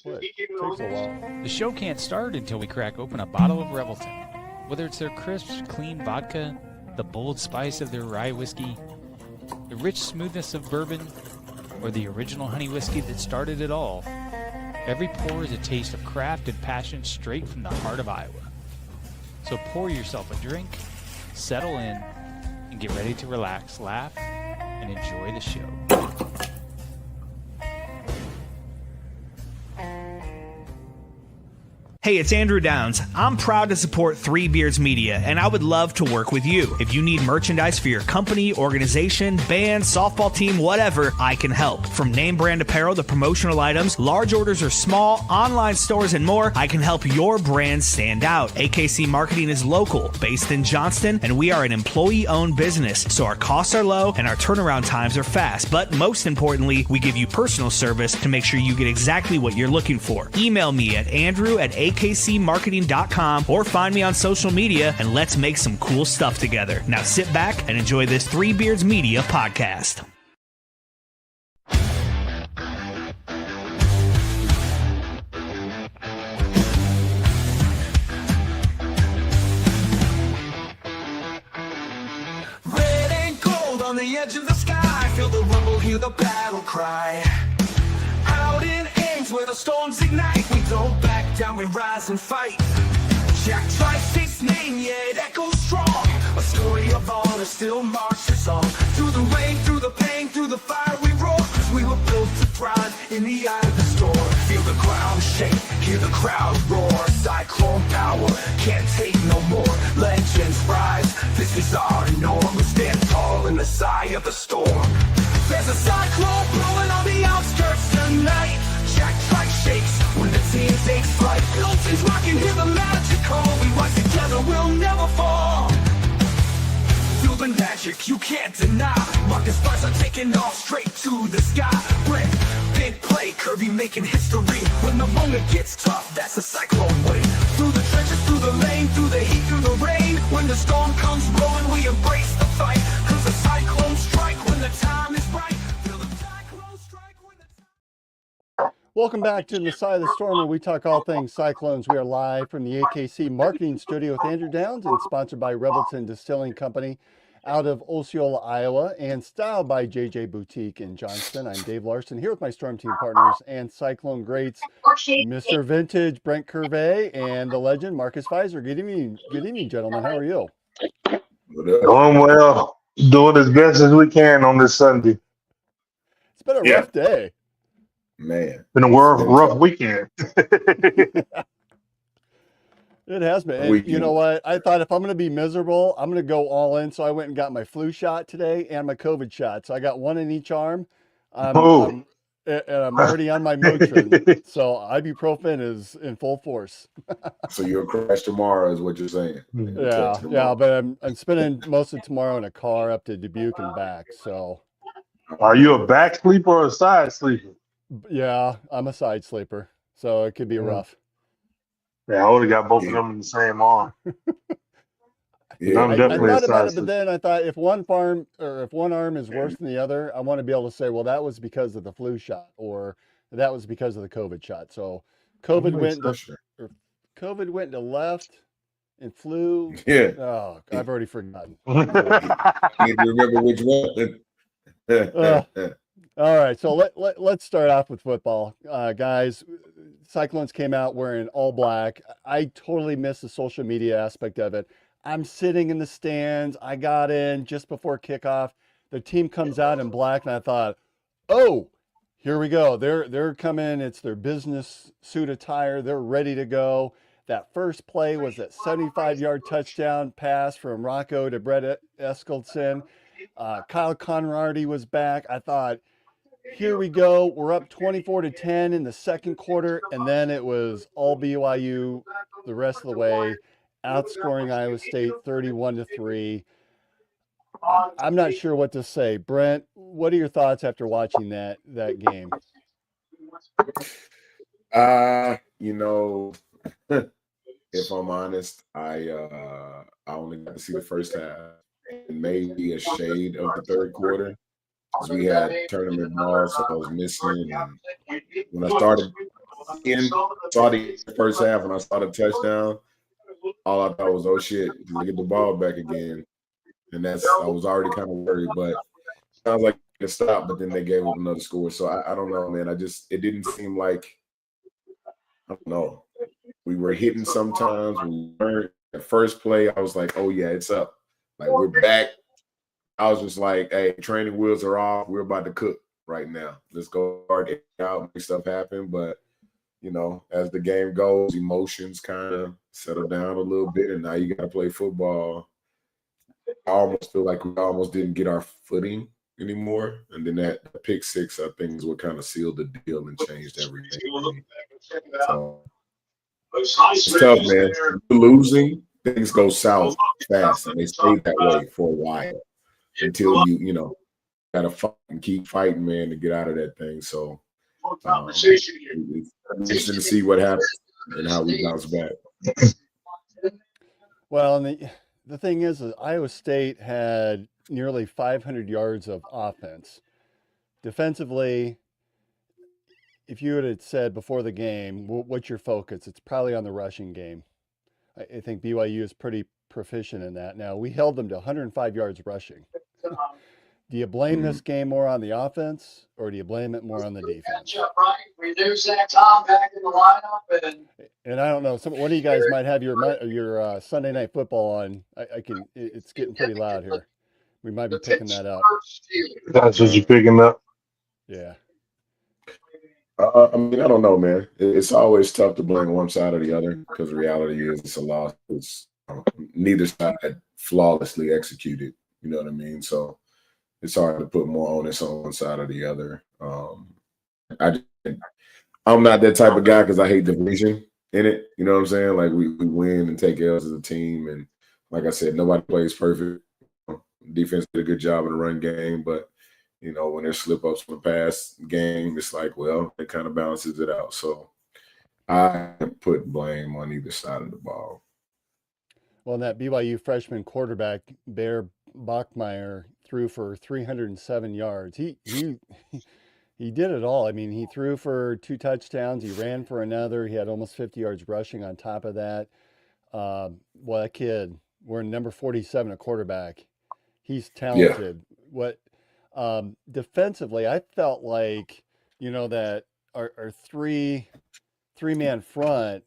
What? Takes a while. The show can't start until we crack open a bottle of Revelton. Whether it's their crisp, clean vodka, the bold spice of their rye whiskey, the rich smoothness of bourbon, or the original honey whiskey that started it all, every pour is a taste of craft and passion straight from the heart of Iowa. So pour yourself a drink, settle in, and get ready to relax, laugh, and enjoy the show. Hey, it's Andrew Downs. I'm proud to support Three Beards Media, and I would love to work with you. If you need merchandise for your company, organization, band, softball team, whatever, I can help. From name brand apparel to promotional items, large orders or small, online stores, and more, I can help your brand stand out. AKC Marketing is local, based in Johnston, and we are an employee-owned business, so our costs are low and our turnaround times are fast. But most importantly, we give you personal service to make sure you get exactly what you're looking for. Email me at andrew@akcmarketing.com or find me on social media, and let's make some cool stuff together. Now sit back and enjoy this Three Beards Media podcast. Red and gold on the edge of the sky, feel the rumble, hear the battle cry. Out in Ames where the storms ignite, we don't back down, we rise and fight. Jack Tri-State's name, yeah, it echoes strong. A story of honor still marches on. Through the rain, through the pain, through the fire we roar. 'Cause we were built to thrive in the eye of the storm. Feel the ground shake, hear the crowd roar. Cyclone power, can't take no more. Legends rise, this is our norm. We stand tall in the sigh of the storm. There's a cyclone blowing on the outskirts tonight. Jack Tribe shakes when the team takes flight. Milton's rocking, hear the magic call. We rise together, we'll never fall. Feel the magic, you can't deny. Marcus Stars are taking off straight to the sky. Brent, big play, Kirby making history. When the moment gets tough, that's a cyclone wave. Through the trenches, through the lane, through the heat, through the rain. When the storm comes rolling, we embrace the fight. 'Cause the cyclones strike when the time is right. Feel the cyclones strike when the time. Welcome back to the Side of the Storm, where we talk all things Cyclones. We are live from the AKC Marketing Studio with Andrew Downs and sponsored by Revelton Distilling Company out of Osceola, Iowa, and styled by JJ Boutique in Johnston. I'm Dave Larson here with my Storm Team partners and Cyclone greats, Mr. Vintage Brent Curvey and the legend Marcus Pfizer. Good evening, gentlemen. How are you? Doing well. Doing as best as we can on this Sunday. It's been a rough day. Man, Been a rough weekend. It has been. And you know what? I thought if I'm going to be miserable, I'm going to go all in. So I went and got my flu shot today and my COVID shot. So I got one in each arm. And I'm already on my Motrin. So ibuprofen is in full force. so you'll crash tomorrow is what you're saying. Yeah. But I'm spending most of tomorrow in a car up to Dubuque and back. So. Are you a back sleeper or a side sleeper? Yeah, I'm a side sleeper. So it could be rough. Yeah, I would have got both of them in the same arm. Yeah, I'm definitely I a thought about side it, but then I thought if one arm is worse than the other, I want to be able to say, well, that was because of the flu shot, or that was because of the COVID shot. So COVID went to left and flu. Yeah. Oh, I've already forgotten. You need to remember which one. All right, so let's start off with football, guys. Cyclones came out wearing all black. I totally missed the social media aspect of it. I'm sitting in the stands. I got in just before kickoff. The team comes out in black, and I thought, oh, here we go. They're coming. It's their business suit attire. They're ready to go. That first play was that 75-yard touchdown pass from Rocco to Brett Eskildson. Kyle Conrady was back. I thought, here we go. We're up 24-10 in the second quarter, and then it was all BYU the rest of the way, outscoring Iowa State 31-3. I'm not sure what to say. Brent, what are your thoughts after watching that game? If I'm honest, I only got to see the first half and maybe a shade of the third quarter. Because we had tournament ball, so I was missing. And when I started in, saw the first half, and I saw the touchdown. All I thought was, oh shit, they get the ball back again. And I was already kind of worried, but sounds like it stopped, but then they gave up another score. So I don't know, man. It didn't seem like, I don't know. We were hitting sometimes. We weren't. The first play, I was like, oh yeah, it's up. Like, we're back. I was just like, hey, training wheels are off. We're about to cook right now. Let's go hard out, make stuff happen. But, you know, as the game goes, emotions kind of settle down a little bit, and now you got to play football. I almost feel like we almost didn't get our footing anymore. And then that pick six, I think, is what kind of sealed the deal and changed everything. So it's tough, man. Losing, things go south fast, and they stay that way for a while until you got to fight and keep fighting, man, to get out of that thing. So it's interesting to see what happens and how we bounce back. Well, and the thing is Iowa State had nearly 500 yards of offense. Defensively, if you had said before the game, what's your focus? It's probably on the rushing game. I think BYU is pretty proficient in that. Now, we held them to 105 yards rushing. Do you blame this game more on the offense, or do you blame it more on the defense? We do Zach Tom back in the lineup, and I don't know. One of you guys might have your Sunday Night Football on. It's getting pretty loud here. We might be picking that up. That's what you're picking up. Yeah. I mean, I don't know, man. It's always tough to blame one side or the other because the reality is it's a loss. It's neither side flawlessly executed. You know what I mean? So it's hard to put more onus on one side or the other. I'm not that type of guy because I hate division in it. You know what I'm saying? Like, we win and take L's as a team. And like I said, nobody plays perfect. Defense did a good job in the run game, but when there's slip-ups from the past game, it's like, well, it kind of balances it out. So I put blame on either side of the ball. Well, that BYU freshman quarterback, Bear Bachmeier, threw for 307 yards. He did it all. I mean, he threw for 2 touchdowns. He ran for another. He had almost 50 yards rushing on top of that. Well, that kid, we're number 47 at quarterback. He's talented. Yeah. Defensively, I felt like, that our three-man front,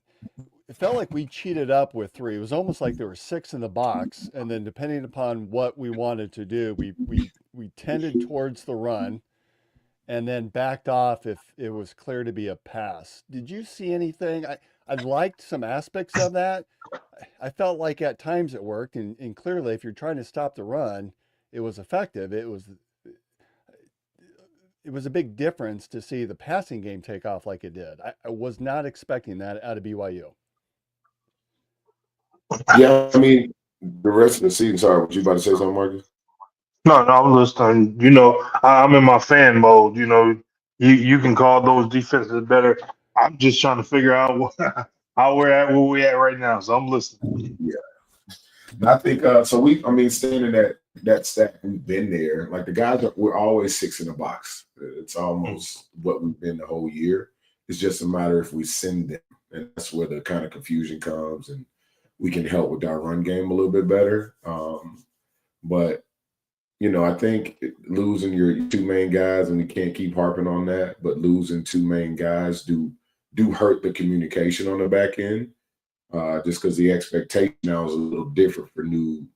it felt like we cheated up with 3. It was almost like there were 6 in the box, and then depending upon what we wanted to do, we tended towards the run and then backed off if it was clear to be a pass. Did you see anything? I liked some aspects of that. I felt like at times it worked, and clearly if you're trying to stop the run, it was effective. It was a big difference to see the passing game take off like it did. I was not expecting that out of BYU. Yeah, I mean, the rest of the season. Sorry, were you about to say something, Marcus? No, I'm listening. I'm in my fan mode. You can call those defenses better. I'm just trying to figure out how where we at right now. So I'm listening. Yeah, I think so. Staying in that stat, we've been there. Like, the guys we're always 6 in the box. It's almost what we've been the whole year. It's just a matter if we send them, and that's where the kind of confusion comes, and we can help with our run game a little bit better. But I think losing your 2 main guys, and we can't keep harping on that, but losing 2 main guys do hurt the communication on the back end, just because the expectation now is a little different for new,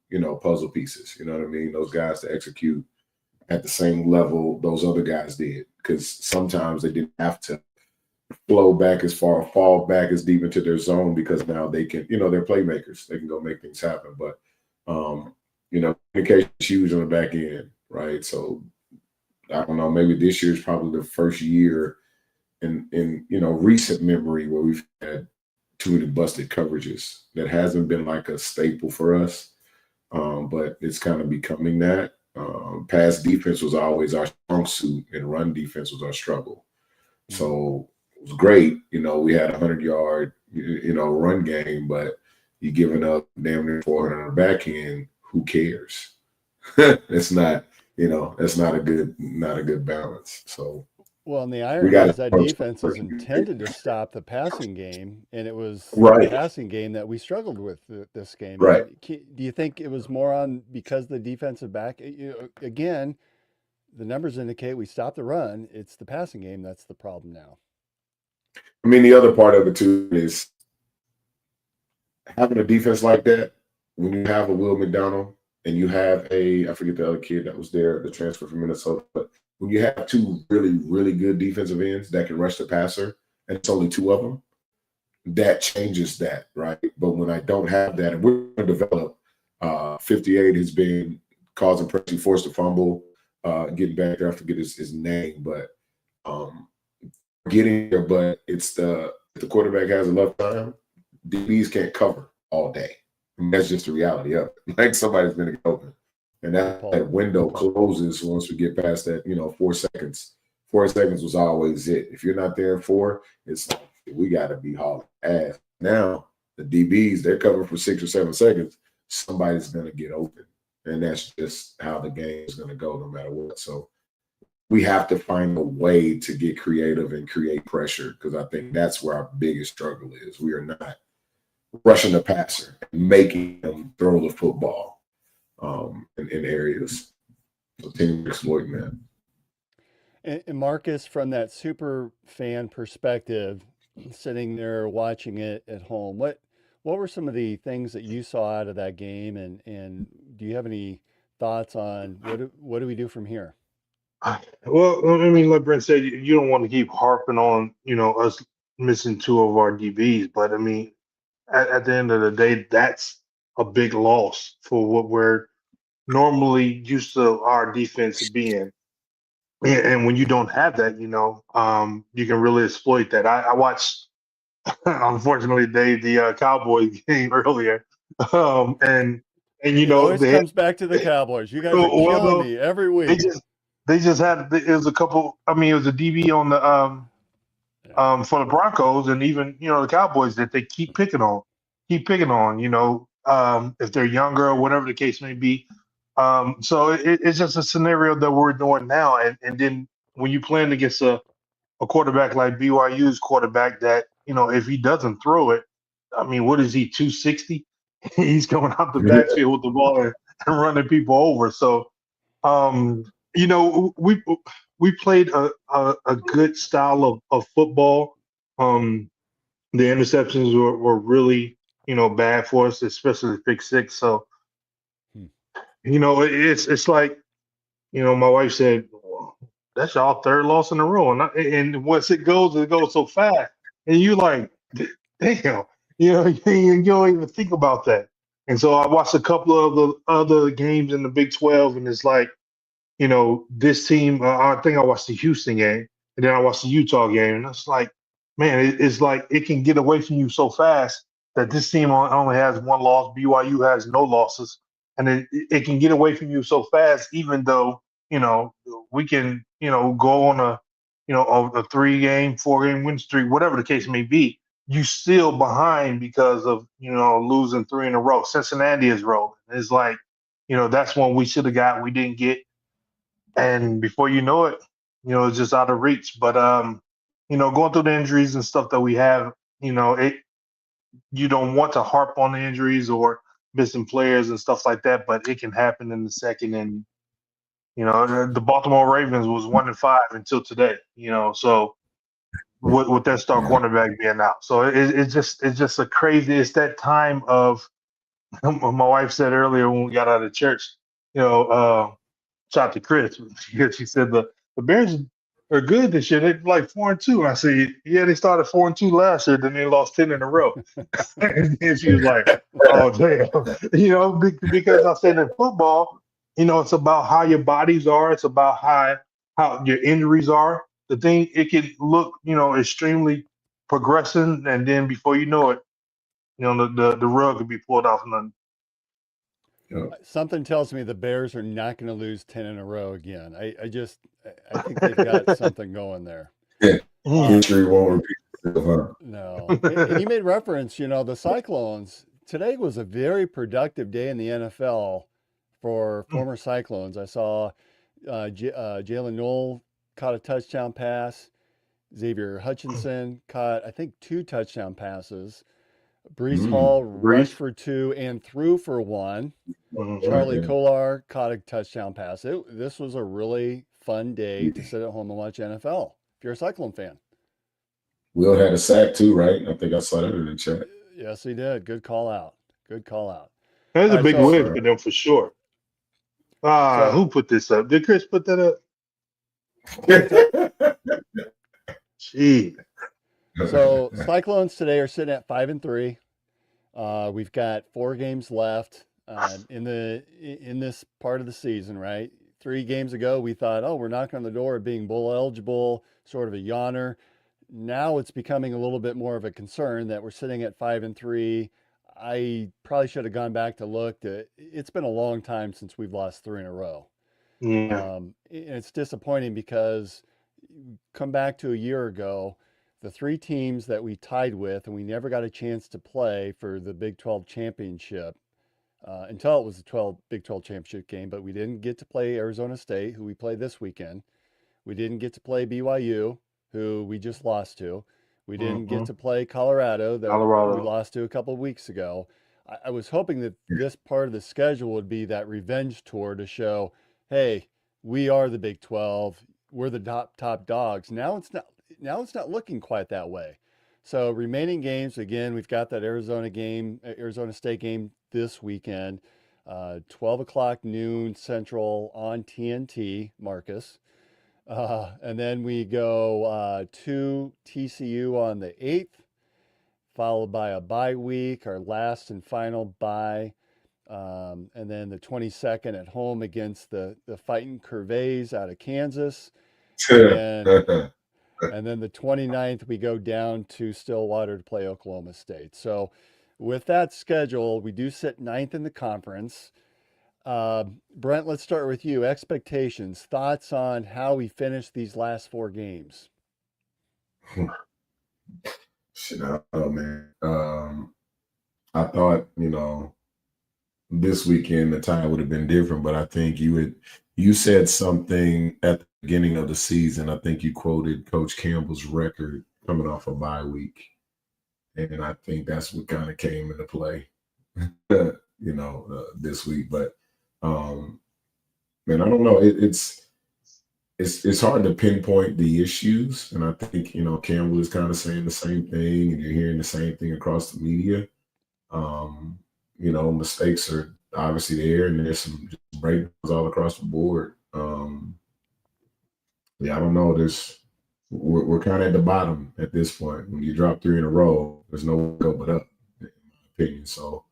puzzle pieces. You know what I mean? Those guys to execute at the same level those other guys did, because sometimes they didn't have to fall back as deep into their zone, because now they can, they're playmakers. They can go make things happen. But, communication is huge on the back end, right? So I don't know, maybe this year is probably the first year in recent memory where we've had too many busted coverages. That hasn't been like a staple for us, but it's kind of becoming that. Pass defense was always our strong suit, and run defense was our struggle. So it was great. We had a 100-yard, run game, but you're giving up damn near 400 on the back end. Who cares? It's not, that's not a good balance. So, Well, and the We irony got is that defense is intended to stop the passing game, and it was the right, passing game that we struggled with this game. I right. mean, do you think it was more on because the defensive back? Again, the numbers indicate we stopped the run. It's the passing game that's the problem now. I mean, the other part of it too is having a defense like that. When you have a Will McDonald and you have I forget the other kid that was there, the transfer from Minnesota, but when you have two really, really good defensive ends that can rush the passer, and it's only two of them, that changes that, right? But when I don't have that, and we're going to develop, 58 has been causing pressure, forced to fumble, getting back there. I forget his name, but getting there. But it's if the quarterback has enough time, DBs can't cover all day. I mean, that's just the reality of it. Like somebody's going to get open. And that window closes once we get past that, 4 seconds. 4 seconds was always it. If you're not there in 4, it's like, we got to be hauling ass. Now, the DBs, they're covering for 6 or 7 seconds. Somebody's going to get open. And that's just how the game is going to go no matter what. So we have to find a way to get creative and create pressure, because I think that's where our biggest struggle is. We are not rushing the passer and making them throw the football in areas. So team exploiting that. And Marcus, from that super fan perspective, sitting there watching it at home, what were some of the things that you saw out of that game, and do you have any thoughts on what do we do from here? Well, I mean, like Brent said, you don't want to keep harping on, us missing 2 of our DBs, but I mean, at the end of the day, that's a big loss for what we're normally used to our defense being. And when you don't have that, you can really exploit that. I watched, unfortunately, the Cowboys game earlier, and It always they had, comes back to the Cowboys. You guys are well, killing no, me every they week. just had it was a couple. I mean, it was a DB on the Yeah. for the Broncos, and even the Cowboys that they keep picking on. If they're younger or whatever the case may be. So it's just a scenario that we're doing now, and then when you playing against a quarterback like BYU's quarterback, that if he doesn't throw it, I mean, what is he, 260? He's coming out the backfield with the ball and running people over. So um, we played a good style of football. The interceptions were really bad for us, especially the pick six. So Hmm. it's like my wife said, well, that's y'all third loss in a row, and once it goes so fast, and you like, damn, you don't even think about that. And so I watched a couple of the other games in the Big 12, and it's like, this team. I think I watched the Houston game, and then I watched the Utah game, and it's like, man, it's like it can get away from you so fast that this team only has 1 loss. BYU has no losses, and it can get away from you so fast, even though we can go on a 3-game, 4-game win streak, whatever the case may be. You still behind because of losing 3 in a row. Cincinnati is rolling. It's like that's one we should have got, we didn't get, and before you know it, it's just out of reach. But going through the injuries and stuff that we have, it you don't want to harp on the injuries or missing players and stuff like that, but it can happen in the second. And the Baltimore Ravens was 1-5 until today. So with that star cornerback being out, so it's just a crazy. It's that time of my wife said earlier when we got out of church, shout out to Chris because she said the Bears are good this year. They're like 4-2. And I said, yeah, they started 4-2 last year, then they lost 10 in a row. And then she was like, oh damn, because I said in football, it's about how your bodies are. It's about how your injuries are. The thing, it can look extremely progressing, and then before you know it, the rug could be pulled off. And Something tells me the Bears are not going to lose 10 in a row again. I think they've got something going there. Yeah. Um, History won't repeat itself, huh? no. And you made reference, the Cyclones. Today was a very productive day in the NFL for former Cyclones. I saw Jalen Noel caught a touchdown pass. Xavier Hutchinson caught, I think, 2 touchdown passes. Brees Hall rushed Brees. for 2 and threw for 1. Mhm. Charlie Okay. Kolar caught a touchdown pass. This was a really fun day to sit at home and watch NFL if you're a Cyclone fan. Will had a sack too, right? I think I saw that in the chat. Yes, he did. Good call out. Good call out. That's All a right, big so win for them for sure. so Who put this up? Did Chris put that up? what's that? Gee. So Cyclones today are sitting at 5-3. We've got 4 games left in this part of the season, right? 3 games ago, we thought, oh, we're knocking on the door of being bowl eligible, sort of a yawner. Now it's becoming a little bit more of a concern that we're sitting at 5-3. I probably should have gone back to look. It's been a long time since we've lost 3 in a row. Yeah. And it's disappointing because come back to a year ago, the 3 teams that we tied with, and we never got a chance to play for the Big 12 championship until it was the Big 12 championship game, but we didn't get to play Arizona State, who we play this weekend. We didn't get to play BYU, who we just lost to. We didn't get to play Colorado, that we Colorado. lost to a couple of weeks ago. I was hoping that this part of the schedule would be that revenge tour to show, hey, we are the Big 12. We're the top dogs. Now it's not looking quite that way. So remaining games, again, we've got that Arizona State game this weekend, 12 o'clock noon Central on TNT, Marcus. And then we go to TCU on the 8th, followed by a bye week, our last and final bye. And then the 22nd at home against the Fighting Curvays out of Kansas. And then the 29th, we go down to Stillwater to play Oklahoma State. So with that schedule, we do sit 9th in the conference. Brent, let's start with you. Expectations, thoughts on how we finish these last 4 games? Shit, I don't know, man. I thought, this weekend the tie would have been different, but I think you said something at the beginning of the season. I think you quoted Coach Campbell's record coming off a bye week. And I think that's what kind of came into play, this week. But man, I don't know. It's hard to pinpoint the issues, and I think Campbell is kind of saying the same thing, and you're hearing the same thing across the media. Mistakes are obviously there, and there's some breakdowns all across the board. I don't know. We're kind of at the bottom at this point. When you drop 3 in a row, there's no way to go but up, in my opinion. So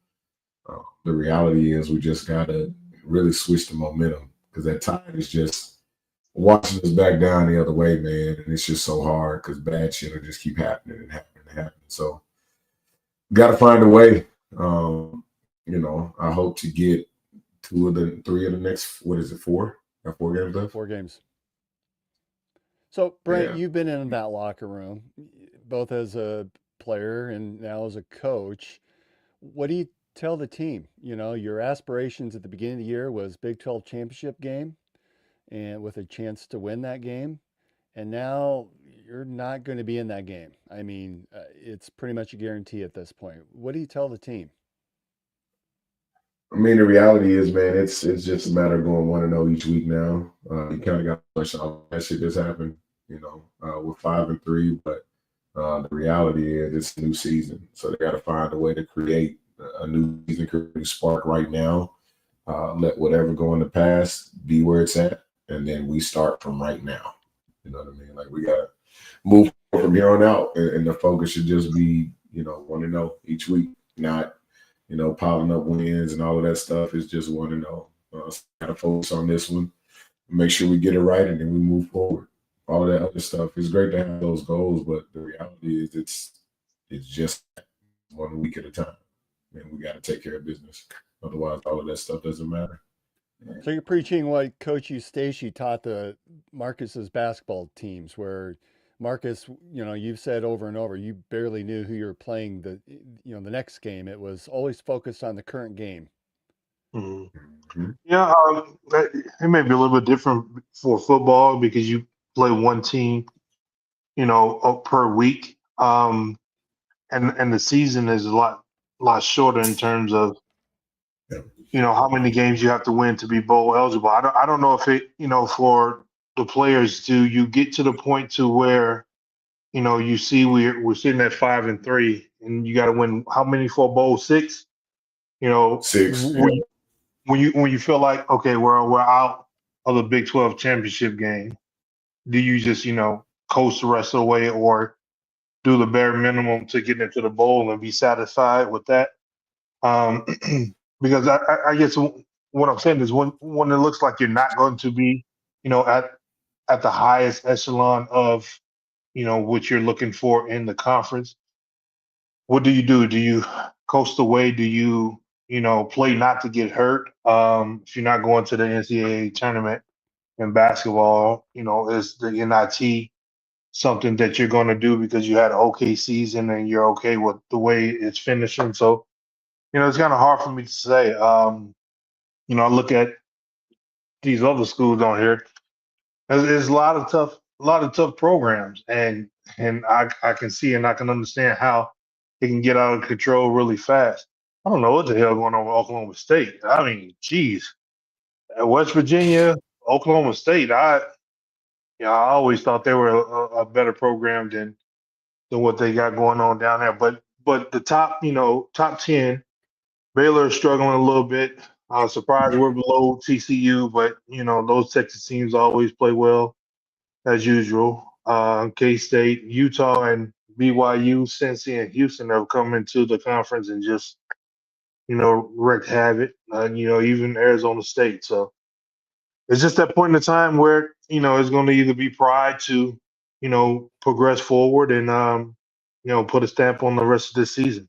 the reality is we just gotta really switch the momentum, because that tide is just watching us back down the other way, man. And it's just so hard because bad shit will just keep happening and happening and happening. So got to find a way. I hope to get 3 of the next, what is it, 4? Got 4 games left? 4 games. So, Brent, Yeah. you've been in that locker room, both as a player and now as a coach. What do you tell the team? Your aspirations at the beginning of the year was Big 12 championship game and with a chance to win that game. And now you're not going to be in that game. I mean, it's pretty much a guarantee at this point. What do you tell the team? I mean, the reality is, man, it's just a matter of going 1-0 each week now. You kind of got to flush all that shit that's happened, we're 5-3, but the reality is it's a new season. So they got to find a way to create a new season, create a new spark right now. Let whatever go in the past be where it's at, and then we start from right now. You know what I mean? Like, we got to move from here on out, and the focus should just be, 1-0 each week, not piling up wins and all of that stuff. Is just 1-0. Got to focus on this one, make sure we get it right, and then we move forward. All of that other stuff is great to have those goals, but the reality is it's just 1 week at a time, and we got to take care of business. Otherwise, all of that stuff doesn't matter. So you're preaching what Coach Eustace taught the Marcus's basketball teams, where Marcus, you've said over and over, you barely knew who you were playing the next game. It was always focused on the current game. Yeah, it may be a little bit different for football because you play one team, per week. And the season is a lot shorter in terms of how many games you have to win to be bowl eligible. I don't know if it for the players, do you get to the point to where you see we're sitting at 5-3 and you got to win how many for a bowl? 6. 6. Yeah. When you feel like, okay, we're out of the Big 12 championship game, do you just coast the rest of the way, or do the bare minimum to get into the bowl and be satisfied with that? Um, because I guess what I'm saying is when it looks like you're not going to be, at the highest echelon of, what you're looking for in the conference, what do you do? Do you coast away? Do you, play not to get hurt? If you're not going to the NCAA tournament in basketball, is the NIT something that you're going to do because you had an okay season and you're okay with the way it's finishing? So, it's kind of hard for me to say. I look at these other schools on here. There's a lot of tough programs, and I can see and I can understand how it can get out of control really fast. I don't know what the hell going on with Oklahoma State. I mean, geez, West Virginia, Oklahoma State. I always thought they were a better program than what they got going on down there. But the top 10. Baylor is struggling a little bit. I was surprised we're below TCU, but those Texas teams always play well as usual. K-State, Utah, and BYU, Cincy, and Houston have come into the conference and just wreaked havoc. Even Arizona State. So it's just that point in time where it's going to either be pride to progress forward and put a stamp on the rest of this season.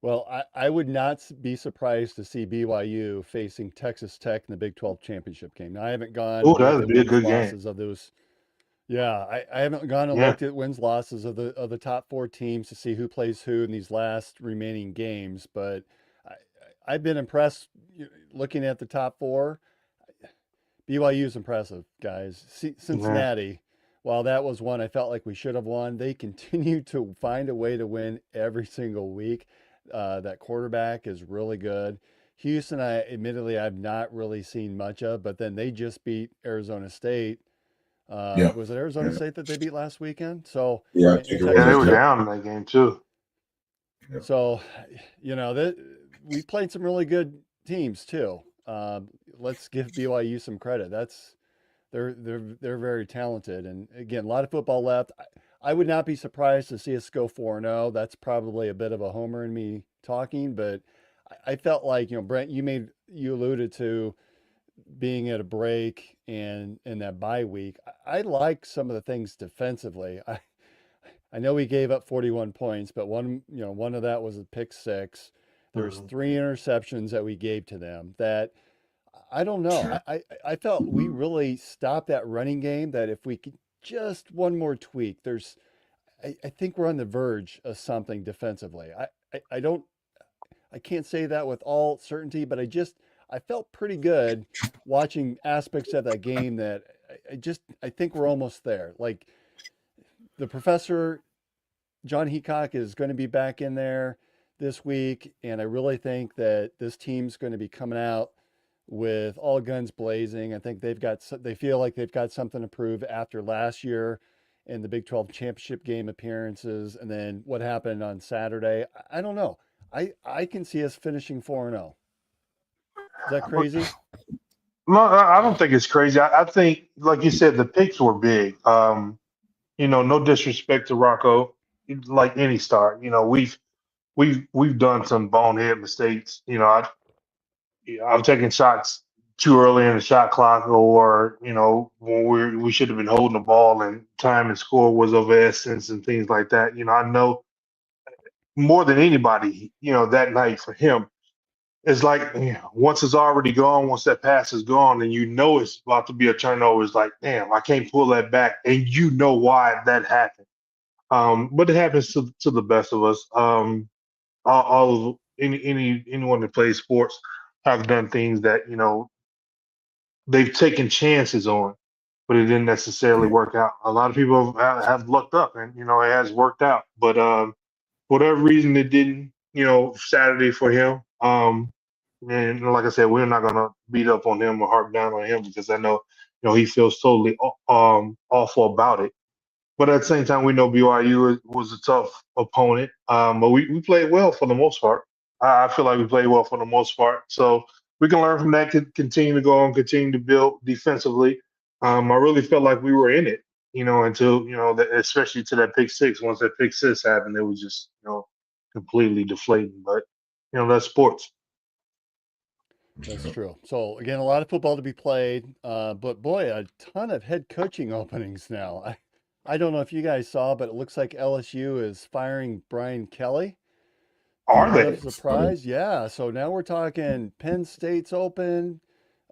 Well, I would not be surprised to see BYU facing Texas Tech in the Big 12 championship game. Now, I haven't gone Oh, and looked that'd at be a wins good game. losses of those. Yeah, I haven't gone and Yeah. looked at wins losses of the top 4 teams to see who plays who in these last remaining games. But I've been impressed looking at the top 4. BYU is impressive, guys. Yeah. Cincinnati, while that was one I felt like we should have won, they continue to find a way to win every single week. That quarterback is really good. Houston, I've not really seen much of, but then they just beat Arizona State. Yeah. Was it Arizona Yeah. State that they beat last weekend? So Yeah, I in think it Yeah, they Texas were was. Tech. Yep. down in that game too. Yep. So, we played some really good teams too. Let's give BYU some credit. They're very talented, and again, a lot of football left. I would not be surprised to see us go 4-0. That's probably a bit of a homer in me talking, but I felt like Brent, you alluded to being at a break and in that bye week. I like some of the things defensively. I know we gave up 41 points, but one of that was a pick six. There's Mhm. 3 interceptions that we gave to them that I don't know. I felt we really stopped that running game, that if we could just one more tweak, I think we're on the verge of something defensively. I don't I can't say that with all certainty, but I felt pretty good watching aspects of that game that I think we're almost there. Like the professor John Heacock is going to be back in there this week, and I really think that this team's going to be coming out with all guns blazing. I think they feel like they've got something to prove after last year in the Big 12 championship game appearances, and then what happened on Saturday. I don't know. I can see us finishing 4-0. Is that crazy? No, I don't think it's crazy. I think, like you said, the picks were big. No disrespect to Rocco, like any star. We've done some bonehead mistakes. I've taken shots too early in the shot clock, or when we should have been holding the ball and time and score was of essence and things like that. I know more than anybody. That night for him, it's like, once it's already gone, once that pass is gone, and it's about to be a turnover. It's like, damn, I can't pull that back, and why that happened. But it happens to the best of us. All of anyone that plays sports have done things that they've taken chances on, but it didn't necessarily work out. A lot of people have lucked up, and it has worked out. But for whatever reason, it didn't. Saturday for him. And like I said, we're not gonna beat up on him or harp down on him because I know, he feels totally awful about it. But at the same time, we know BYU was a tough opponent. But we played well for the most part. I feel like we played well for the most part. So we can learn from that, continue to go on, continue to build defensively. I really felt like we were in it, until, especially to that pick six. Once that pick six happened, it was just, completely deflating. But, that's sports. That's true. So again, a lot of football to be played, but boy, a ton of head coaching openings now. I don't know if you guys saw, but it looks like LSU is firing Brian Kelly. Are Kind of they? surprised, yeah. So now we're talking Penn State's open,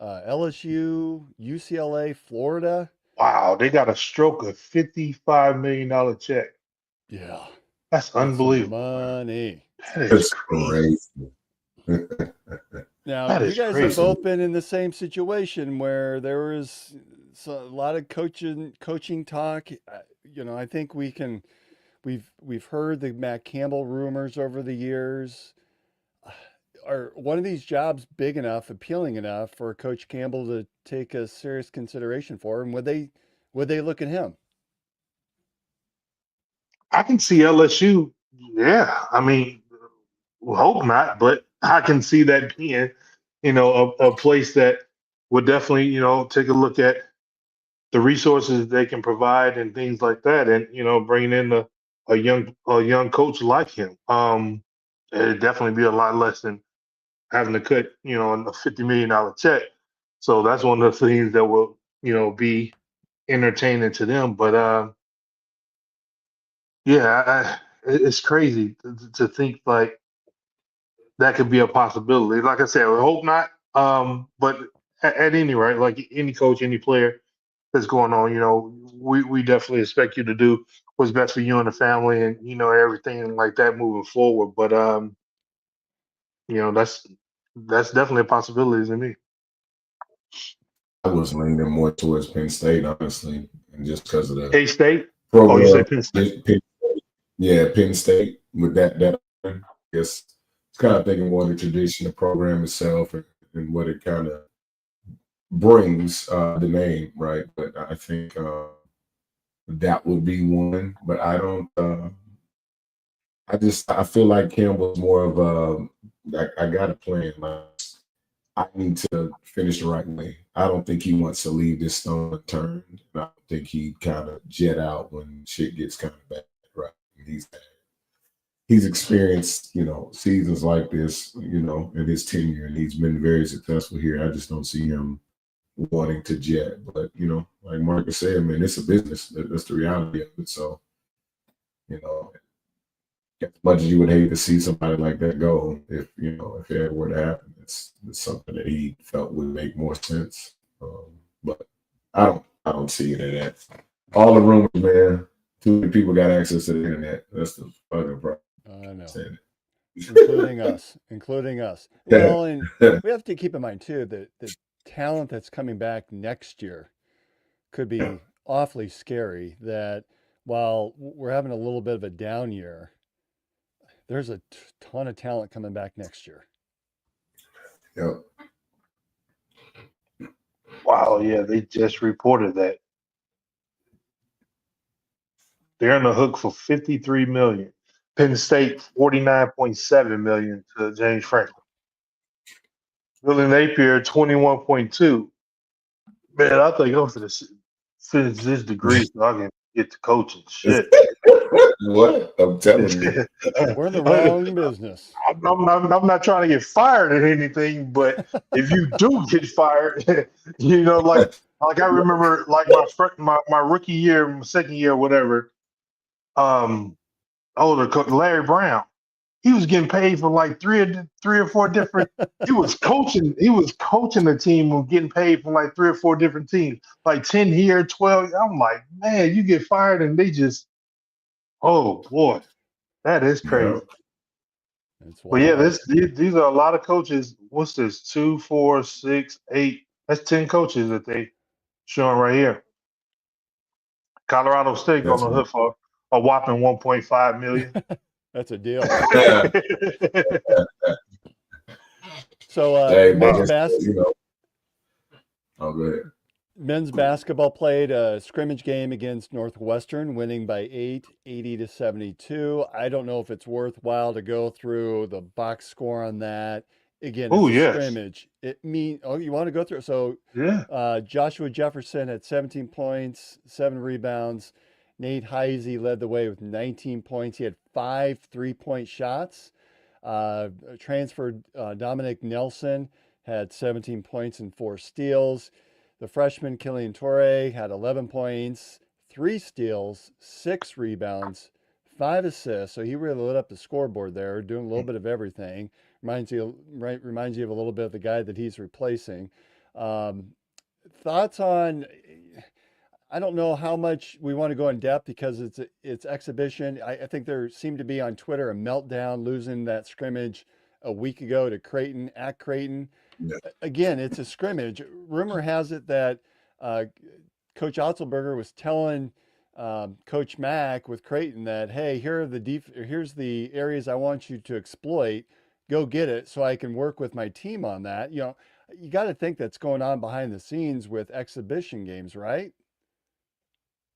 LSU, UCLA, Florida. Wow, they got a stroke of $55 million check. Yeah, That's that's some unbelievable. money. That is It's crazy. crazy. Now, That you is guys have crazy. both been in the same situation where there was a lot of coaching talk. I think we've heard the Matt Campbell rumors over the years. Are one of these jobs big enough, appealing enough for Coach Campbell to take a serious consideration for? And would they look at him? I can see LSU. Yeah, I mean, we hope not, but I can see that being, a place that would definitely, take a look at the resources they can provide and things like that, and bringing in a young coach like him. It'd definitely be a lot less than having to cut, a $50 million check. So that's one of the things that will, be entertaining to them. But yeah, it's crazy to think like that could be a possibility. Like I said, I hope not. But at any rate, like any coach, any player that's going on, we definitely expect you to do what's best for you and the family, and everything like that moving forward. But that's definitely a possibility to me. I was leaning more towards Penn State, honestly, and just because of the K State. Oh, you say program. Penn State? Yeah, Penn State with that. I guess it's kind of thinking more of the tradition, the program itself, and what it kind of brings, the name, right? But I think that would be one. But I don't. I feel like Campbell's more of I got a plan. Like, I need to finish the right way. I don't think he wants to leave this stone unturned. I don't think he'd kind of jet out when shit gets kind of bad, right? He's experienced, seasons like this, in his tenure, and he's been very successful here. I just don't see him wanting to jet. But, like Marcus said, man, it's a business. That's the reality of it. So, you know, as much as you would hate to see somebody like that go, if it were to happen, it's something that he felt would make more sense. But I don't see it in that. All the rumors, man. Too many people got access to the internet. That's the fucking problem. I know, Saying including us. it. Well, and we have to keep in mind too that the talent that's coming back next year could be awfully scary. That while we're having a little bit of a down year, there's a ton of talent coming back next year. Yep. Wow, yeah, they just reported that they're on the hook for 53 million. Penn State 49.7 million to James Franklin. Billy Napier 21.2. Man, I think I'm gonna finish this degree so I can get to coaching. Shit. What? I'm telling you. We're in the wrong business. I'm not trying to get fired or anything, but if you do get fired, like I remember, like my rookie year, my second year, whatever. Larry Brown, he was getting paid for like three or four different. He was coaching the team and getting paid from like three or four different teams, like 10 here, 12. I'm like, man, you get fired and they just, oh boy, that is crazy. Yep. It's But yeah, wild. these are a lot of coaches. What's this? 2, 4, 6, 8. That's 10 coaches that they showing right here. Colorado State on That's the hook for a whopping 1.5 million. That's a deal. hey So man, you know. Oh, go ahead. men's basketball played a scrimmage game against Northwestern, winning by 8, 80-72. I don't know if it's worthwhile to go through the box score on that. Again, Oh it's a yes, scrimmage. You want to go through it? So yeah. Joshua Jefferson had 17 points, 7 rebounds. Nate Heisey led the way with 19 points. He had 5 3-point shots. Transferred Dominic Nelson had 17 points and 4 steals. The freshman Killian Torre had 11 points, 3 steals, 6 rebounds, 5 assists. So he really lit up the scoreboard there, doing a little bit of everything. Reminds you of a little bit of the guy that he's replacing. Um, Thoughts on? I don't know how much we want to go in depth because it's exhibition. I think there seemed to be on Twitter a meltdown losing that scrimmage a week ago to Creighton at Creighton. Yeah. Again, it's a scrimmage. Rumor has it that uh, Coach Otzelberger was telling Coach Mack with Creighton that, hey, here's the areas I want you to exploit. Go get it so I can work with my team on that. You got to think that's going on behind the scenes with exhibition games, right?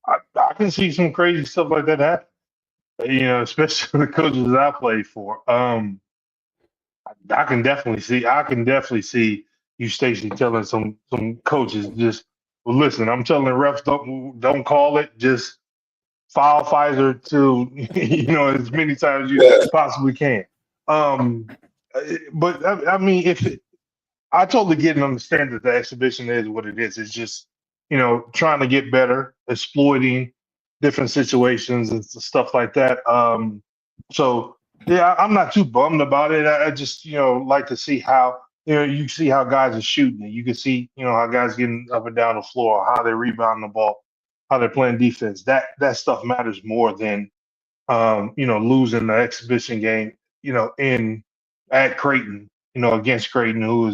I can see some crazy stuff like that happen. Especially the coaches that I played for. I can definitely see you, Stacy, telling some coaches just, well, listen, I'm telling the refs don't call it, just file Pfizer to as many times as you Yeah. possibly can. But I mean, I totally get and understand that the exhibition is what it is. It's just, trying to get better, exploiting different situations and stuff like that. So yeah, I'm not too bummed about it. I just, like to see how, you see how guys are shooting it. You can see, how guys getting up and down the floor, how they're rebounding the ball, how they're playing defense. That stuff matters more than, losing the exhibition game, in at Creighton, against Creighton, who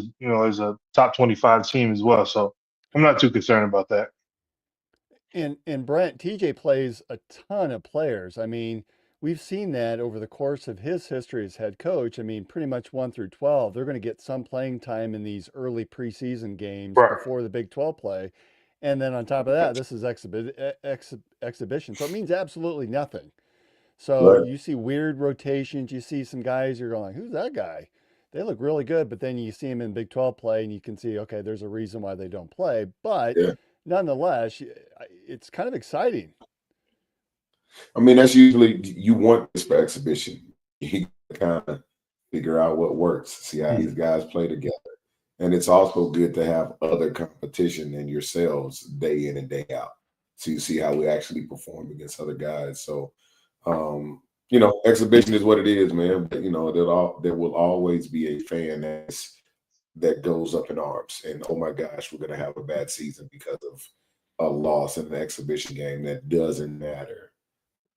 is a top 25 team as well. So I'm not too concerned about that. And Brent, TJ plays a ton of players. I mean, we've seen that over the course of his history as head coach. I mean, pretty much 1 through 12, they're going to get some playing time in these early preseason games Right. before the Big 12 play. And then on top of that, this is exhibition. So it means absolutely nothing. So Right. you see weird rotations. You see some guys, you're going, who's that guy? They look really good, but then you see them in Big 12 play and you can see, okay, there's a reason why they don't play. But Yeah. nonetheless, it's kind of exciting. I mean, that's usually you want this for exhibition. You kind of figure out what works, see how these guys play together. And it's also good to have other competition than yourselves day in and day out. So you see how we actually perform against other guys. So exhibition is what it is, man. But there will always be a fan that goes up in arms and, oh my gosh, we're gonna have a bad season because of a loss in an exhibition game. That doesn't matter.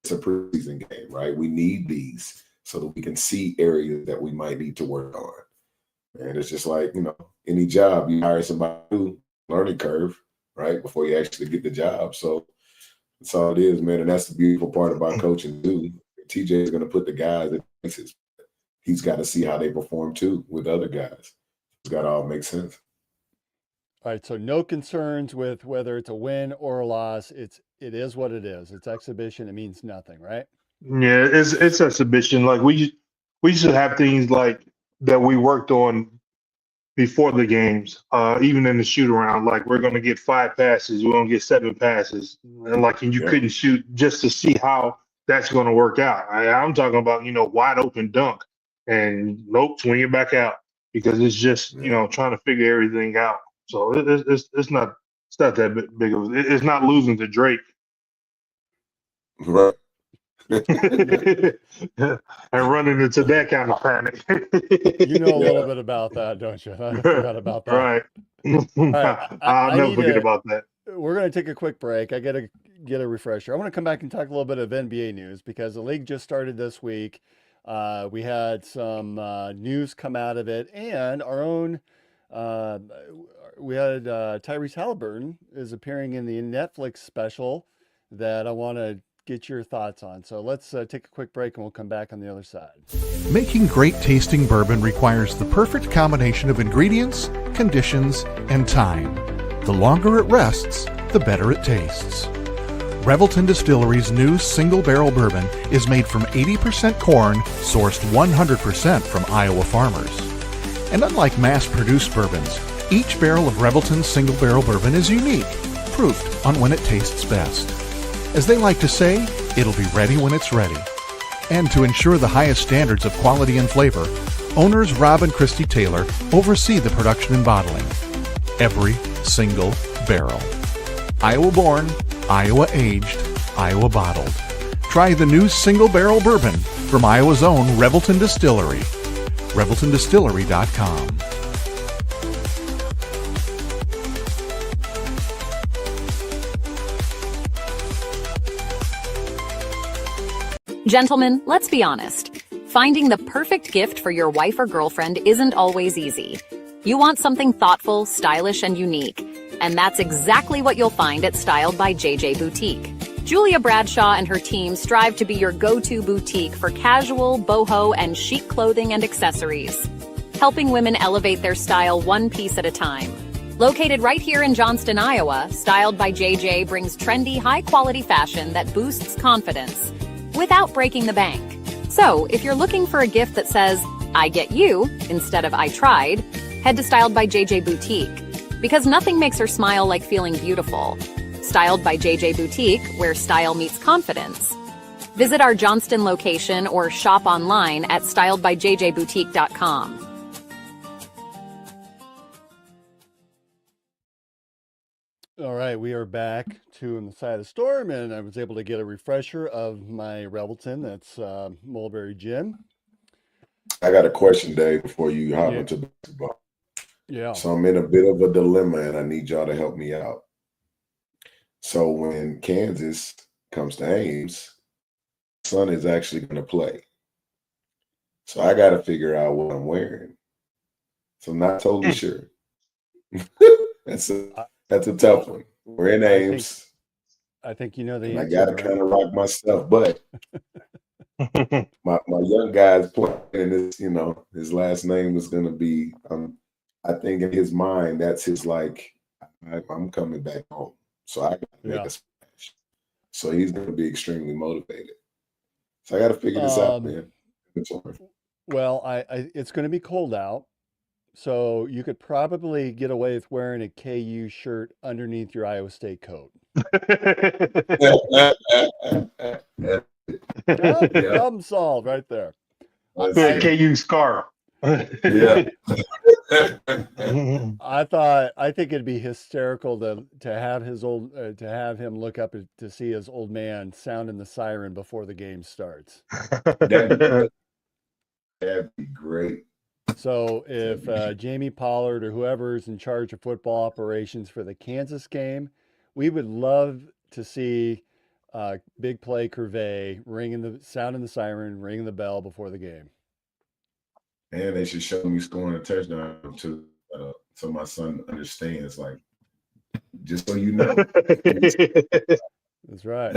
It's a preseason game, right? We need these so that we can see areas that we might need to work on. And it's just like, any job, you hire somebody new, learning curve, right? Before you actually get the job. So that's all it is, man. And that's the beautiful part about coaching too. TJ is going to put the guys in places. He's got to see how they perform too with other guys. It's got to all make sense. All right, so no concerns with whether it's a win or a loss. It is what it is. It's exhibition. It means nothing, right? Yeah, it's exhibition. Like we should have things like that we worked on before the games, even in the shoot around. Like we're gonna get 5 passes, we're gonna get 7 passes, and you couldn't shoot just to see how that's gonna work out. I'm talking about wide open dunk, and nope, swing it back out because it's just trying to figure everything out. So it's not that big of it's not losing to Drake. Right. And running into that kind of panic. You know a little bit about that, don't you? I forgot about that. Right. All right, I'll never forget about that. We're going to take a quick break. I got to get a refresher. I want to come back and talk a little bit of NBA news because the league just started this week. We had some news come out of it, and our own we had Tyrese Halliburton is appearing in the Netflix special that I want to get your thoughts on. So let's take a quick break and we'll come back on the other side. Making great tasting bourbon requires the perfect combination of ingredients, conditions, and time. The longer it rests, the better it tastes. Revelton Distillery's new single barrel bourbon is made from 80% corn, sourced 100% from Iowa farmers. And unlike mass-produced bourbons, each barrel of Revelton's single barrel bourbon is unique, proofed on when it tastes best. As they like to say, it'll be ready when it's ready. And to ensure the highest standards of quality and flavor, owners Rob and Christy Taylor oversee the production and bottling. Every single barrel. Iowa born, Iowa aged, Iowa bottled. Try the new single barrel bourbon from Iowa's own Revelton Distillery. ReveltonDistillery.com. Gentlemen, let's be honest. Finding the perfect gift for your wife or girlfriend isn't always easy. You want something thoughtful, stylish, and unique. And that's exactly what you'll find at Styled by JJ Boutique. Julia Bradshaw and her team strive to be your go-to boutique for casual, boho, and chic clothing and accessories, helping women elevate their style one piece at a time. Located right here in Johnston, Iowa, Styled by JJ brings trendy, high-quality fashion that boosts confidence without breaking the bank. So, if you're looking for a gift that says, I get you, instead of I tried, head to Styled by JJ Boutique. Because nothing makes her smile like feeling beautiful. Styled by JJ Boutique, where style meets confidence. Visit our Johnston location or shop online at styledbyjjboutique.com. All right, we are back to In the Side of the Storm, and I was able to get a refresher of my Revelton. That's Mulberry Gin. I got a question, Dave, before you hop Yeah. into basketball. Yeah. So I'm in a bit of a dilemma, and I need y'all to help me out. So when Kansas comes to Ames, son is actually going to play. So I got to figure out what I'm wearing. So I'm not totally sure. That's a tough one. We're in Ames. I think you know the And I answer. got to kind of rock my stuff, but my young guy's playing, and his, his last name is going to be. I think in his mind, that's his I'm coming back home, so I got to make a splash. So he's going to be extremely motivated. So I got to figure this out, man. Well, it's going to be cold out, so you could probably get away with wearing a KU shirt underneath your Iowa State coat. Problem solved right there. KU scarf. Yeah. I think it'd be hysterical to have him look up to see his old man sounding the siren before the game starts. That'd be great. So if Jamie Pollard or whoever's in charge of football operations for the Kansas game, we would love to see Big Play Curvey sounding the siren, ringing the bell before the game. And they should show me scoring a touchdown so my son understands, just so you know. That's right.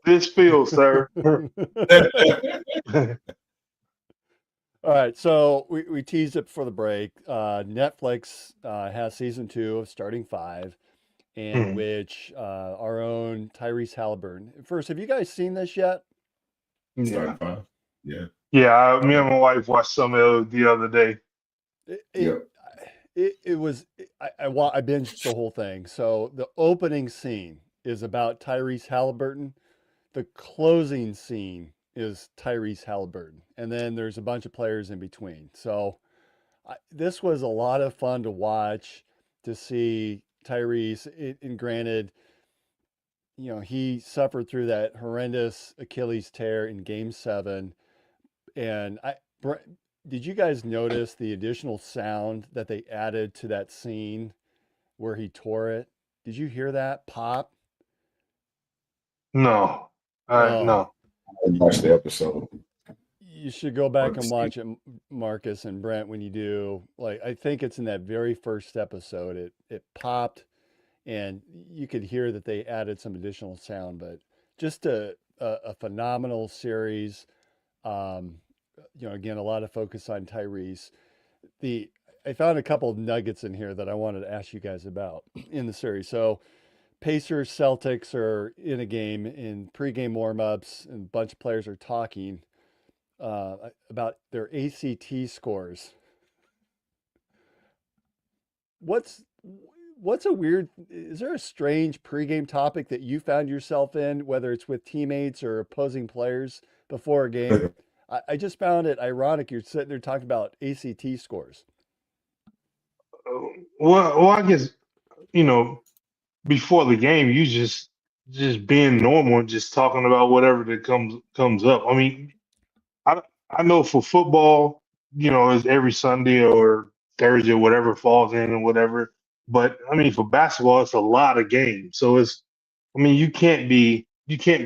This feels, sir. All right, so we teased it before the break. Netflix has season 2 of Starting Five, in which our own Tyrese Halliburton. First, have you guys seen this yet? Starting Five. Yeah. Yeah, me and my wife watched some of it the other day. It was I binged the whole thing. So the opening scene is about Tyrese Halliburton. The closing scene is Tyrese Halliburton, and then there's a bunch of players in between. So this was a lot of fun to watch, to see Tyrese. And granted, he suffered through that horrendous Achilles tear in Game 7. And did you guys notice the additional sound that they added to that scene where he tore it? Did you hear that pop? No. No. I watched the episode. You should go back and watch it, Marcus and Brent, when you do. Like, I think it's in that very first episode. It popped, and you could hear that they added some additional sound, but just a phenomenal series. Um, again, a lot of focus on Tyrese. The I found a couple of nuggets in here that I wanted to ask you guys about in the series. So Pacers Celtics are in a game in pregame warmups, and a bunch of players are talking about their ACT scores. What's what's a weird? Is there a strange pregame topic that you found yourself in, whether it's with teammates or opposing players before a game? I just found it ironic. You're sitting there talking about ACT scores. Well, I guess you know before the game, you just being normal and just talking about whatever that comes up. I mean, I I know for football, it's every Sunday or Thursday, whatever falls in and whatever. But I mean, for basketball, it's a lot of games. So I mean, you can't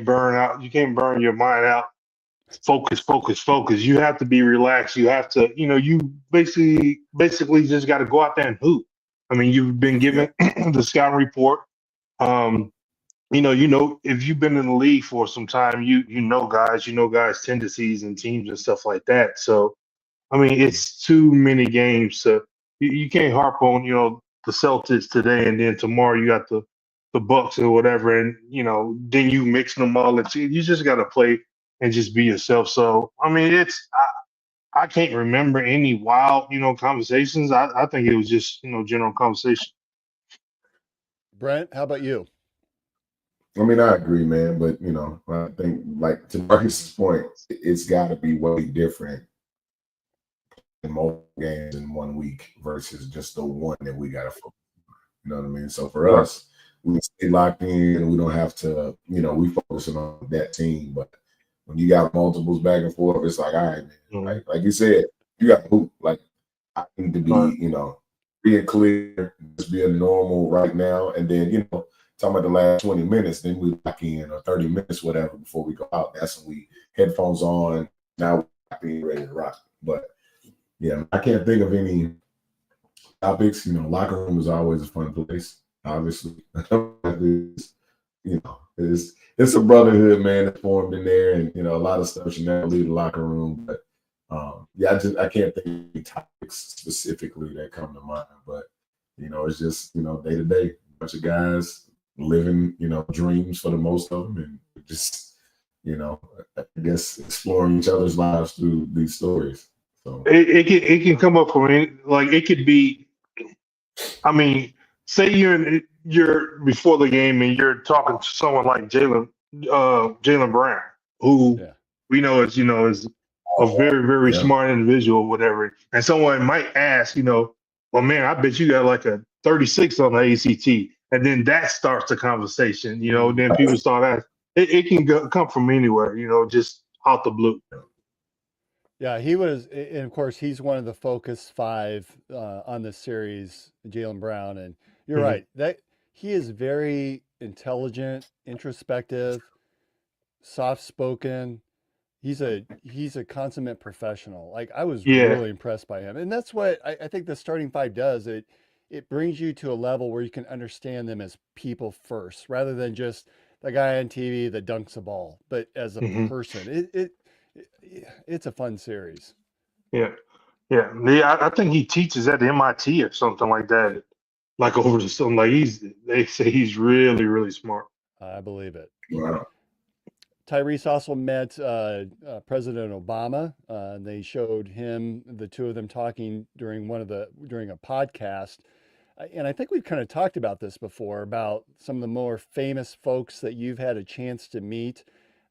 burn out, you can't burn your mind out. Focus, focus, focus. You have to be relaxed. You have to, you basically just got to go out there and hoop. I mean, you've been Yeah. given the scouting report. Um, if you've been in the league for some time, you know guys' tendencies and teams and stuff like that. So I mean, it's too many games to you can't harp on, the Celtics today and then tomorrow you got the Bucks or whatever, and then you mix them all. You just got to play and just be yourself. So I mean, I can't remember any wild, conversations. I think it was just general conversation. Brent, how about you? I mean, I agree, man. But I think, like, to Marcus's point, it's got to be way different in multiple games in 1 week versus just the one that we got to focus on. You know what I mean? So for us, we stay locked in and we don't have to, we focusing on that team. But when you got multiples back and forth, it's like, all right, man. Like you said, you got to hoop. Like, I need to be, being clear, just being normal right now. And then, talking about the last 20 minutes, then we lock in, or 30 minutes, whatever, before we go out. That's when we headphones on. Now we're ready to rock. But yeah, I can't think of any topics. Locker room is always a fun place, obviously. It's a brotherhood, man, that's formed in there, and a lot of stuff should never leave the locker room. But I can't think of any topics specifically that come to mind. But it's just day to day, bunch of guys living dreams for the most of them, and just I guess exploring each other's lives through these stories. So It can come up from like it could be. I mean, say you're before the game and you're talking to someone like Jalen Brown, who Yeah. we know is a very, very Yeah. smart individual, whatever. And someone might ask, well, man, I bet you got like a 36 on the ACT, and then that starts the conversation. Then people start asking. It can come from anywhere, just out the blue. Yeah, he was, and of course, he's one of the focus five on this series, Jalen Brown. And you're Mhm. right, that he is very intelligent, introspective, soft-spoken. He's a consummate professional. Like, I was Yeah. really impressed by him, and that's what I think the starting five does. It brings you to a level where you can understand them as people first, rather than just the guy on TV that dunks a ball, but as a Mhm. person. It's a fun series. Yeah. Yeah. I think he teaches at the MIT or something like that. Like over to something like they say he's really, really smart. I believe it. wow. Tyrese also met President Obama. And they showed the two of them talking during a podcast. And I think we've kind of talked about this before, about some of the more famous folks that you've had a chance to meet.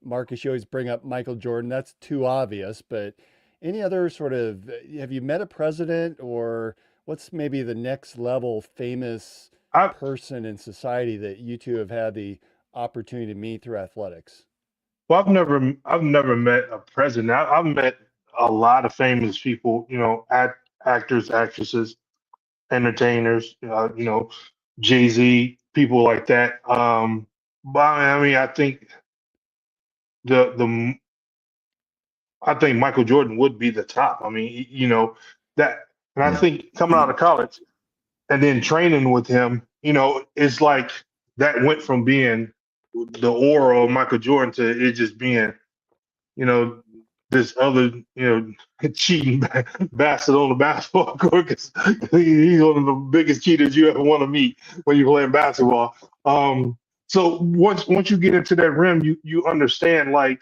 Marcus, you always bring up Michael Jordan. That's too obvious, but any other have you met a president, or what's maybe the next level famous I person in society that you two have had the opportunity to meet through athletics? well, I've never met a president. I've met a lot of famous people. Actors, actresses, entertainers. Jay-Z, people like that. But I mean, I think the I think Michael Jordan would be the top. I mean, you know, that, and I think coming out of college and then training with him, you know, it's like that went from being the aura of Michael Jordan to it just being, you know, this other, you know, cheating bastard on the basketball court because he's one of the biggest cheaters you ever want to meet when you're playing basketball. So once you get into that rim, you understand, like,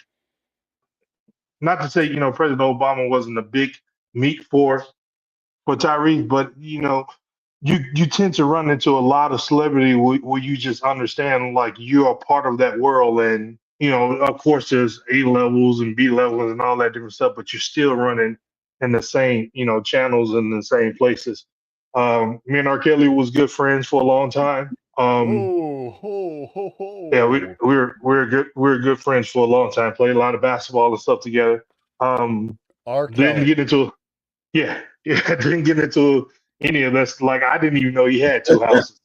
not to say, you know, President Obama wasn't a big meat for Tyrese, but you know, you tend to run into a lot of celebrity where you just understand, like, you're a part of that world, and you know, of course, there's A levels and B levels and all that different stuff, but you're still running in the same, you know, channels and the same places. Me and R. Kelly was good friends for a long time. Ho, ho, ho, Yeah, ho. we're good friends for a long time. Played a lot of basketball and stuff together. Um, R. didn't Kelly. get into yeah, didn't get into any of this. Like, I didn't even know he had two houses.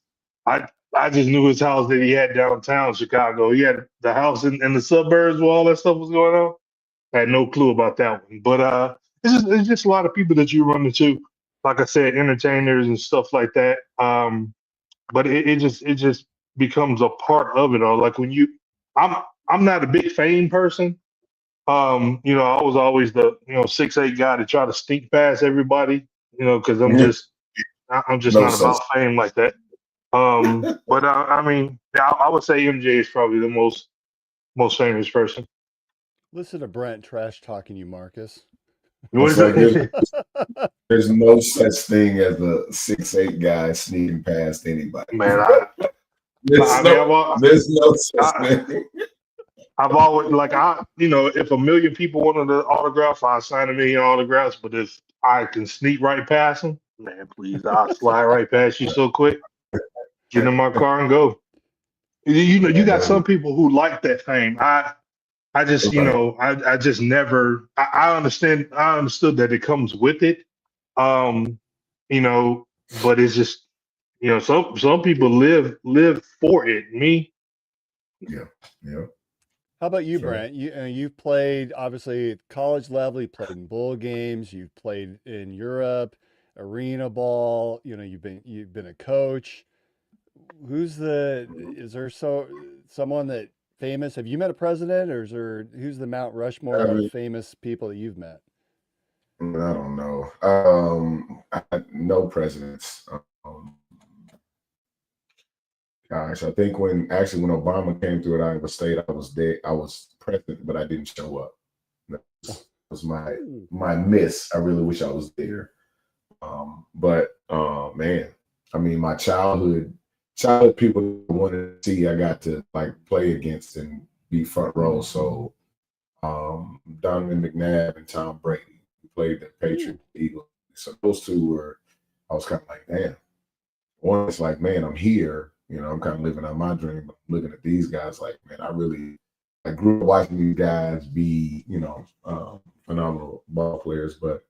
I just knew his house that he had downtown Chicago. He had the house in the suburbs where all that stuff was going on. I had no clue about that one. But it's just a lot of people that you run into. Like I said, entertainers and stuff like that. But it just becomes a part of it all. Like when I'm I'm not a big fame person. You know, I was always the, you know, 6'8" guy to try to sneak past everybody. You know, because I'm just No not such. about fame like that. But I mean, I would say MJ is probably the most famous person. Listen to Brent trash talking you, Marcus. What It's is like it? there's no such thing as a 6'8" guy sneaking past anybody. Man, There's I mean, no there's no such I, thing. I've always, like, you know, if a million people wanted an autograph, I sign a million autographs. But if I can sneak right past them, man, please, I'll slide right past you so quick. Get in my car and go. You know, you got some people who like that fame. I just, you Right. know, I just never. I understand. I understood that it comes with it. Um, you know, but it's just, you know, some people live for it. Me, Yeah. Yeah. How about you, Sure. Brent? You've played obviously at college level. You played in bowl games. You've played in Europe, arena ball. You know, you've been a coach. Is there someone that famous? Have you met a president, or who's the Mount I Rushmore of mean, famous people that you've met? I don't know. No presidents. Gosh, I think when Obama came through at Iowa State, I was there. I was present, but I didn't show up. That was Oh, my miss. I really wish I was there. But man, I mean, my childhood people I wanted to see, I got to like play against and be front row. So Donovan McNabb and Tom Brady, who played the Patriots, ooh. Eagles. So those two were, I was kind of like, damn. One is like, man, I'm here. You know, I'm kind of living out my dream. But looking at these guys, like, man, I grew up watching these guys be, you know, phenomenal ball players. But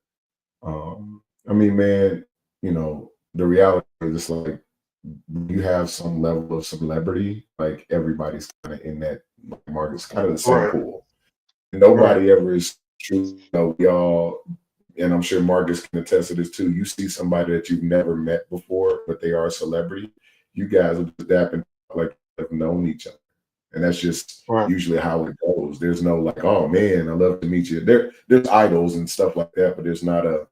I mean, man, you know, the reality is it's like you have some level of celebrity, like everybody's kind of in that market. It's kind of the same right, pool. right, Nobody ever is true. You know, we all, and I'm sure Marcus can attest to this too. You see somebody that you've never met before, but they are a celebrity. You guys will just dap and talk like have known each other, and that's just right. usually how it goes. There's no like, oh man, I love to meet you. There's idols and stuff like that, but there's not a,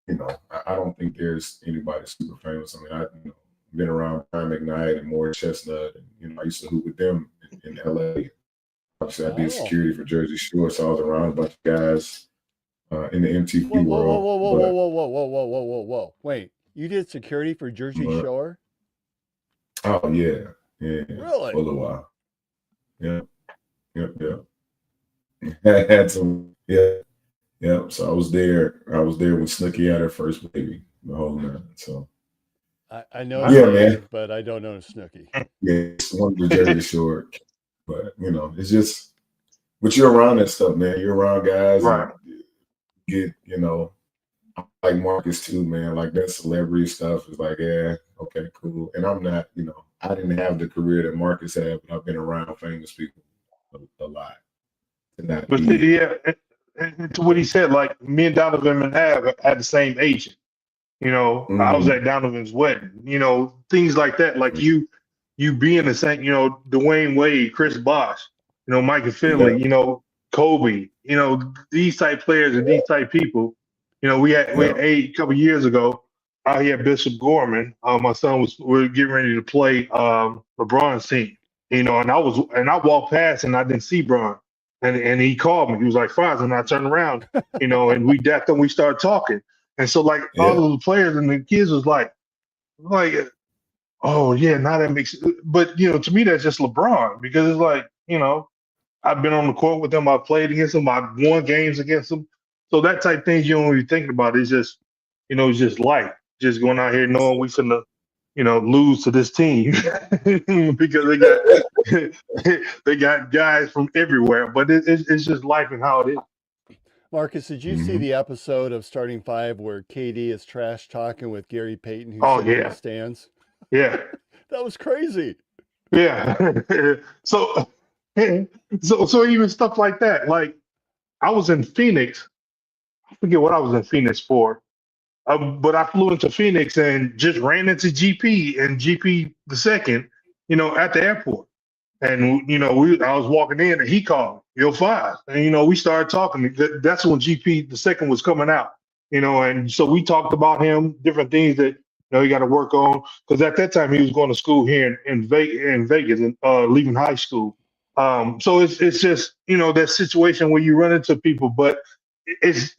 you know, I don't think there's anybody super famous. I mean, been around Prime McKnight and Morris Chestnut, and you know, I used to hoop with them in LA. Obviously, I did Oh. security for Jersey Shore, so I was around a bunch of guys in the Whoa, MTV whoa, whoa, world. whoa, whoa, whoa, But, whoa, whoa, whoa, whoa, whoa, whoa, whoa. Wait, you did security for Jersey but Shore? oh yeah, yeah, for a Really? little while. Yeah, yeah. I had some, yeah, yeah. So I was there. I was there when Snooki had her first baby, the whole nine. So I know the Nice. yeah, man. name, but I don't know Snooki. Yeah, it's one of the Jersey Shore. But you know, it's just, but you're around that stuff, man. You're around guys Right. and get, you know, like Marcus too, man. Like that celebrity stuff is like, yeah, okay, cool. And I'm not, you know, I didn't have the career that Marcus had, but I've been around famous people a lot. And not But be, see, yeah, and to what he said, like me and Donovan have had the same agent. I was Mm-hmm. at Donovan's wedding. Things like that. Like you being the same. Dwayne Wade, Chris Bosh, Mike Yeah. Finley, Kobe. These type players and these type people. We had Yeah. a couple years ago out here at Bishop Gorman. My son we were getting ready to play LeBron's team. And I walked past and I didn't see Bron. And he called me. He was like, "Fonz," and I turned around, and we dapped and we started talking. And so like Yeah. all of the players and the kids was like, oh yeah, now that makes but to me that's just LeBron because it's like, I've been on the court with him, I've played against him, I've won games against him. So that type things you don't really think about. It's just, it's just life. Just going out here knowing we finna, lose to this team because they got guys from everywhere. But it's just life and how it is. Marcus, did you see the episode of Starting Five where KD is trash talking with Gary Payton, who's Oh sitting in yeah. the stands? Yeah. That was crazy. Yeah. so so even stuff like that. Like I was in Phoenix. I forget what I was in Phoenix for. But I flew into Phoenix and just ran into GP and GP the second, at the airport. And I was walking in and he called me, "Yo, Five." And we started talking. That's when GP the second was coming out. And so we talked about him, different things that he got to work on. Because at that time he was going to school here in Vegas and leaving high school. So it's just that situation where you run into people, but it's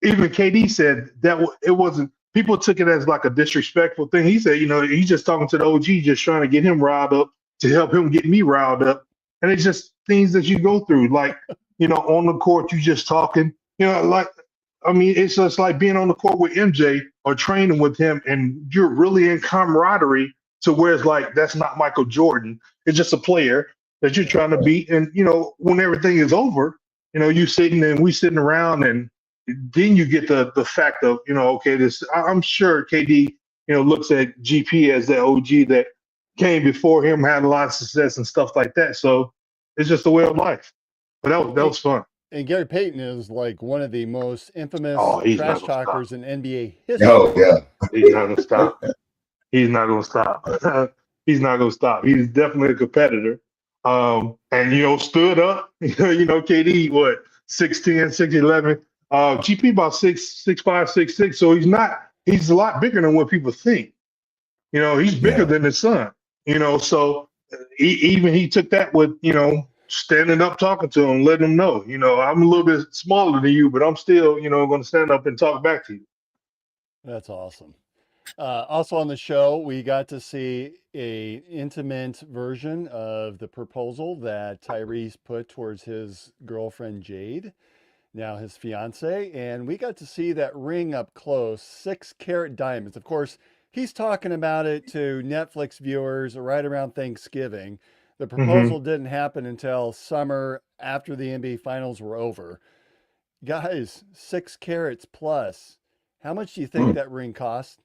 even KD said that it wasn't. People took it as like a disrespectful thing. He said, he's just talking to the OG, just trying to get him riled up to help him get me riled up. And it's just things that you go through, like on the court, you just talking. It's just like being on the court with MJ or training with him, and you're really in camaraderie to where it's like that's not Michael Jordan. It's just a player that you're trying to beat. And when everything is over, you sitting and we sitting around and then you get the fact of okay, I'm sure KD looks at GP as the OG that came before him, had a lot of success and stuff like that. So it's just a way of life. But that was fun. And Gary Payton is like one of the most infamous He's not trash gonna talkers in NBA history. Oh yeah. He's not gonna stop. He's not gonna stop. He's not gonna stop. He's definitely a competitor. And stood up. KD what 6'10", 6'11". GP about 6'5", 6'6". So he's a lot bigger than what people think. He's bigger than his son. So he took that with standing up, talking to him, letting him know. I'm a little bit smaller than you, but I'm still going to stand up and talk back to you. That's awesome. Also on the show, we got to see a intimate version of the proposal that Tyrese put towards his girlfriend Jade, now his fiance, and we got to see that ring up close, 6-carat diamonds. Of course, he's talking about it to Netflix viewers right around Thanksgiving. The proposal didn't happen until summer after the NBA finals were over. Guys, 6 carats plus. How much do you think that ring cost?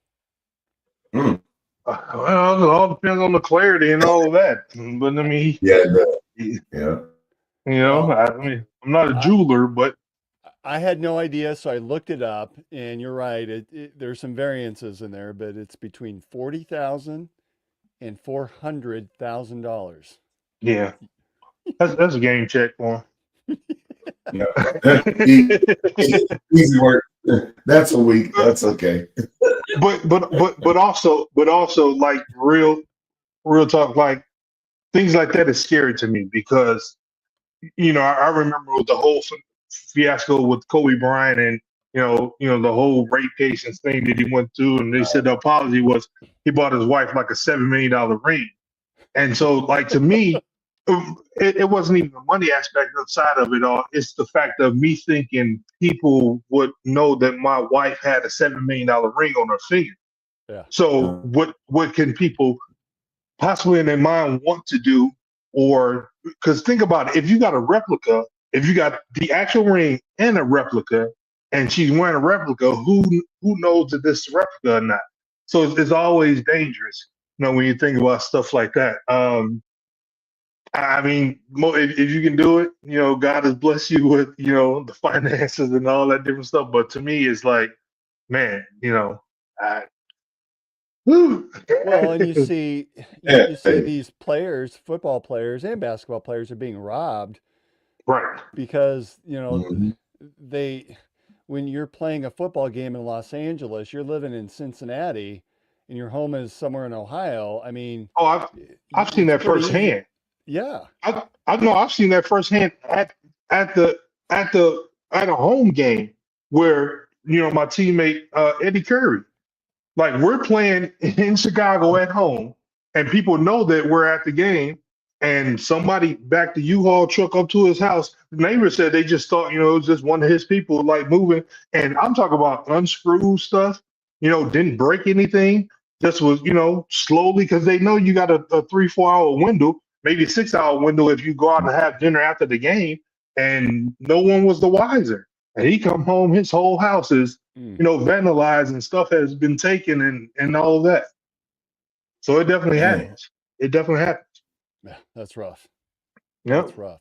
Well, it all depends on the clarity and all of that. But I'm not a jeweler, but I had no idea, so I looked it up, and you're right. There's some variances in there, but it's between $40,000 and $400,000. yeah, that's a game check for him. Easy work. That's a week. That's okay. But also like real talk, like things like that is scary to me because I remember with the whole fiasco with Kobe Bryant and the whole rape case and thing that he went through, and they said the apology was he bought his wife like a $7 million ring, and so like to me. It wasn't even the money aspect outside of it all. It's the fact of me thinking people would know that my wife had a $7 million ring on her finger. Yeah. So what can people possibly in their mind want to do? Or because think about it, if you got a replica, if you got the actual ring and a replica, and she's wearing a replica, who knows that this is a replica or not? So it's always dangerous, when you think about stuff like that. I mean, if you can do it, God has blessed you with, the finances and all that different stuff. But to me, it's like, man, I, whew. Well, and you see Yeah. you see these players, football players and basketball players are being robbed Right. because, Mhm. they when you're playing a football game in Los Angeles, you're living in Cincinnati and your home is somewhere in Ohio. I mean, Oh, I've seen it's that pretty easy. firsthand. Yeah. I know I've seen that firsthand at the at the at a home game where my teammate Eddie Curry. Like we're playing in Chicago at home, and people know that we're at the game, and somebody backed the U-Haul truck up to his house. The neighbor said they just thought, it was just one of his people like moving. And I'm talking about unscrewed stuff, didn't break anything. Just was, slowly because they know you got a 3-4 hour window, maybe a 6 hour window if you go out and have dinner after the game, and no one was the wiser. And he come home, his whole house is vandalized and stuff has been taken and all of that. So it definitely happens. It definitely happens. Yeah, that's rough. Yep. That's rough.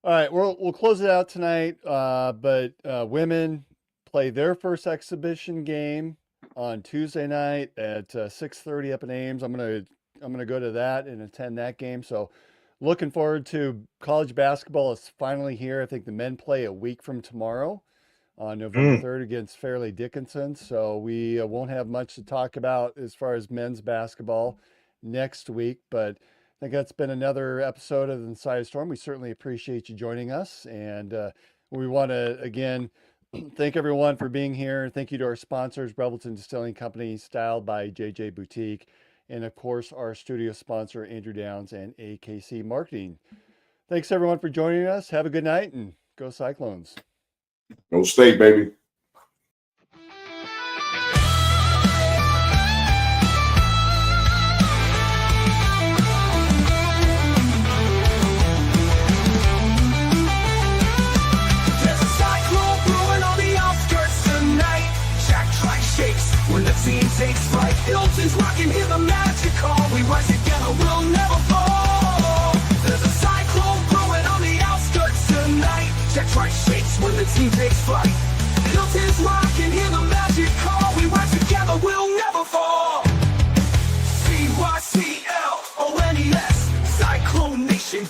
All right, we'll close it out tonight. But women play their first exhibition game on Tuesday night at 6:30 up in Ames. I'm gonna go to that and attend that game. So looking forward to college basketball. Is finally here. I think the men play a week from tomorrow on November 3rd against Fairleigh Dickinson. So we won't have much to talk about as far as men's basketball next week, but I think that's been another episode of the Inside Storm. We certainly appreciate you joining us. And we want to, again, thank everyone for being here. Thank you to our sponsors, Revelton Distilling Company, Styled by JJ Boutique. And of course, our studio sponsor, Andrew Downs and AKC Marketing. Thanks everyone for joining us. Have a good night and go Cyclones. No state, baby. There's a cyclone brewing on the outskirts tonight. Jack Trice shakes when the team takes flight. Hilton's rocking, hear the magic call. We rise together, we'll never fall. There's a cyclone brewing on the outskirts tonight. Jack Trice shakes when the team takes flight. Hilton's rocking, hear the magic call. We rise together, we'll never fall. CYCLONES, Cyclone Nation.